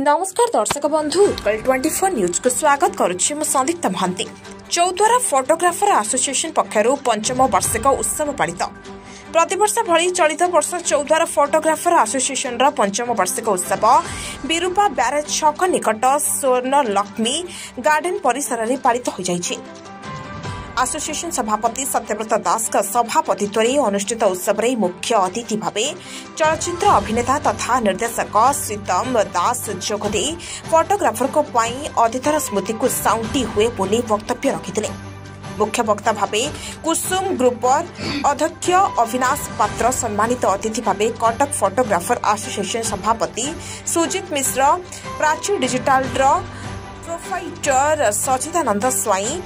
नमस्कार दर्शक बंधु उत्कल 24 न्यूज को स्वागत करुच्ची मु संदीप्ता महांती। चौद्वार फोटोग्राफर एसोसिएशन पक्षर पंचम वार्षिक उत्सव पालित। प्रतिवर्ष भली चलित वर्ष चौद्वार फोटोग्राफर एसोसिएशन पंचम वार्षिक उत्सव विरूपा ब्यारेज छक निकट स्वर्ण लक्ष्मी गार्डन परिसर में पालित हो जाइछि। एसोसिएशन सभापति सत्यव्रत दास का सभापतित्व अनुष्ठित उत्सव में मुख्य अतिथि भाव चलचित्र अभिनेता तथा निर्देशक श्रीतम दास जोगदे फोटोग्राफर को अतीतर स्मृति को साउंटी हुए बोली वक्तव्य रखिथिले। मुख्य वक्ता भाव कुसुम ग्रुप अध्यक्ष अविनाश पात्र, सम्मानित अतिथि भाव कटक फोटोग्राफर एसोसिएशन सभापति Sujit Mishra, Prachi digital proprietor Sachidanand Swain,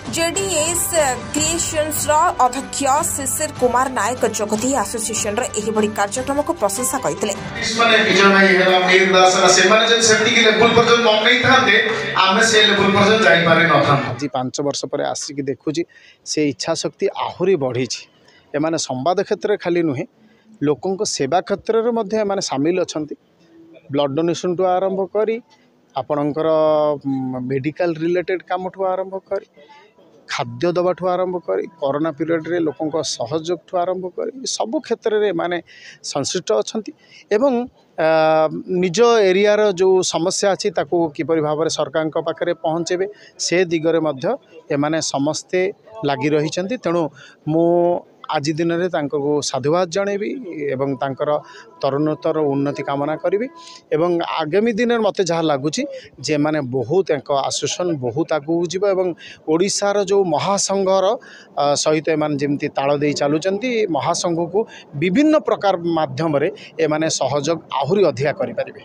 JDS creations अध्यक्ष शिशिर कुमार नायक जोगदी एसोसिएशन कार्यक्रम को प्रशंसा करते। आज 5 वर्ष पर आसिक देखुची से इच्छा शक्ति आहुरी बढ़ी। एमाने संवाद क्षेत्र खाली नुहे लोकों को सेवा क्षेत्र में सामिल अच्छा। ब्लड डोनेशन ठू आरंभ करी आपणकर मेडिकल रिलेटेड काम ठू आरंभ करी खाद्य दबा ठू आरंभ करी कोरोना पीरियड रे लोकों को सहयोग ठू आरंभ करी सबु क्षेत्र रे माने संश्लिष्ट अछंती एवं निज एरिया जो समस्या अच्छी ताकू किपरि भाव सरकार पाखे पहुँचेबे से दिगरे मध्य एमाने समस्ते लगी रही। तेणु मु आज दिन में साधुवाद जनइबी एवं तांकर तरुणोत्तर उन्नति कामना करी एवं आगामी दिन में मत जहाँ लगुच जे माने बहुत एसोसिएशन बहुत आगू जीव एवं ओडिशार जो महासंघर सहित एमान जेमती ताल दे चलुचंती महासंघ को विभिन्न प्रकार माध्यम एमाने सहयोग आहुरी अधिका करि परिबे।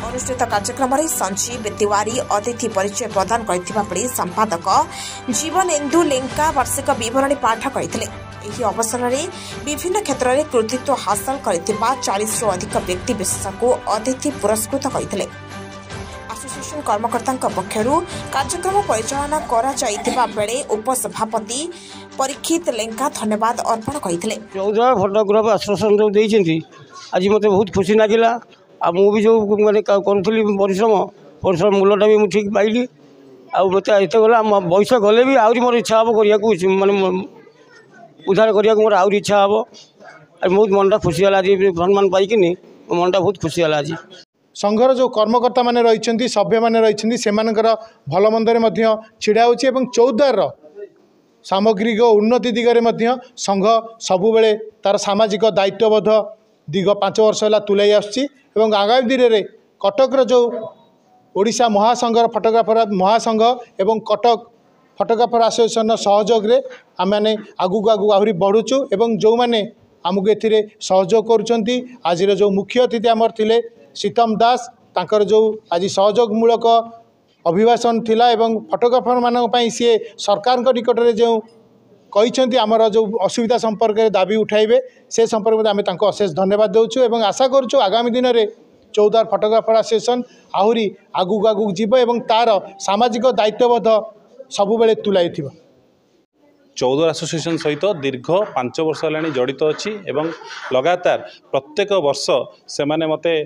अनुष्ठित कार्यक्रम में संजीव तिवारी अतिथि परिचय प्रदान करथिबा संपादक जीवनेन्दु लेंका वार्षिक विवरणी पाठ करथिले। एही अवसर में विभिन्न क्षेत्र में कृतित्व हासिल करथिबा 40 रु अधिक व्यक्ति विशेष को अतिथि पुरस्कृत करथिले। एसोसिएशन कर्मकर्ता पक्षरु कार्यक्रम परिचालना करा जाइथिबा बेले उपसभापति परीक्षित लेंका धन्यवाद अर्पण करथिले। चौद्वार फोटोग्राफ एसोसिएशन जो देइछंती आज मते बहुत खुशी लागिला। आ मु भी जो माने करूली परिश्रम मूल्यटा भी ठीक पाइली। आ मत एत गला बयस गले भी आहरी मोर इच्छा हम करा माने उद्धार करा मोर आहरी इच्छा हम। बहुत मनटा खुशी है आज सम्मान पाइकिन मनटा बहुत खुशी है। आज संघर जो कर्मकर्ता माने रही सभ्य माने रही से भल मंदरे छिड़ा होची एवं चौद्वार सामग्रिक उन्नति दिगरे संघ सबुबले तार सामाजिक दायित्वबोध दिग 5 वर्ष है तुलाई आसुची। आगामी दिन में कटक जो ओडिशा महासंघर फोटोग्राफर महासंघ एवं कटक फोटोग्राफर एसोसिएशन सहयोग रे आमे आगू आगू आहरी बढ़ुचु एवं जो मैंने आमको ए सहयोग करुँच। आज जो मुख्य अतिथि आमर थिले श्रीतम दास तांकर जो आज सहयोगमूलक अभिभाषण थिला एवं फोटोग्राफर मान सी सरकार निकट में जो कही आमर जो असुविधा संपर्क में दाबी उठाइबे से संपर्क में आम अशेष धन्यवाद देउछु एवं आशा करुँ आगामी दिन में चौद्वार फोटोग्राफर एसोसिएशन आहरी आगू आगू जीव एवं तार सामाजिक दायित्वबोध सबुबले तुलाई थिबा। चौद्वार एसोसिएशन सहित दीर्घ 5 वर्ष है जड़ित अच्छी एवं लगातार प्रत्येक वर्ष से माने मते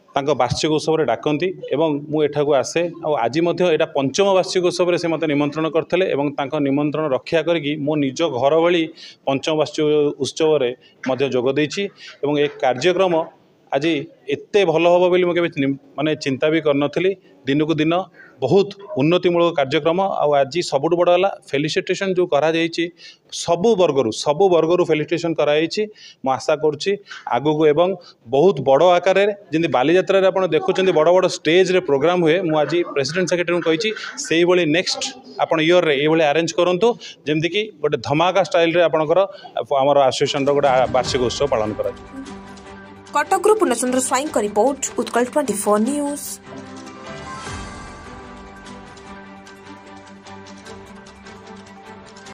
तांको वार्षिक उत्सव में डाकती एवं मु एठाकू आसे आज यहाँ 5म वार्षिक उत्सव में से मत निमंत्रण करते एवं निमंत्रण रक्षा करके मो निज घर भली 5म वार्षिक उत्सव में जोग देइछि एवं एक कार्यक्रम आज एते भल हम बोली मुझे माने चिंता भी करनथली। दिनकू दिन बहुत उन्नतिमूलक कार्यक्रम आज सबुठ बड़ है फेलिसिटेशन जो करा सबु वर्गर फेलिसिटेशन कराई। मु आशा करुच्ची आगू एवं बहुत बड़ आकार जमी बालीजात्रा आप देखुं बड़ बड़ स्टेज रे प्रोग्राम हुए मु आज प्रेसिडेंट सेक्रेटरी कही से भाई नेक्स्ट आप इयर रे ये अरेंज करूँ जमती कि गोटे धमाका स्टाइल आपंकर आमर एसोसिएशन गोटे वार्षिक उत्सव पालन करा। कटक पूर्णचंद्र स्वाई का रिपोर्ट उत्कल 24 न्यूज।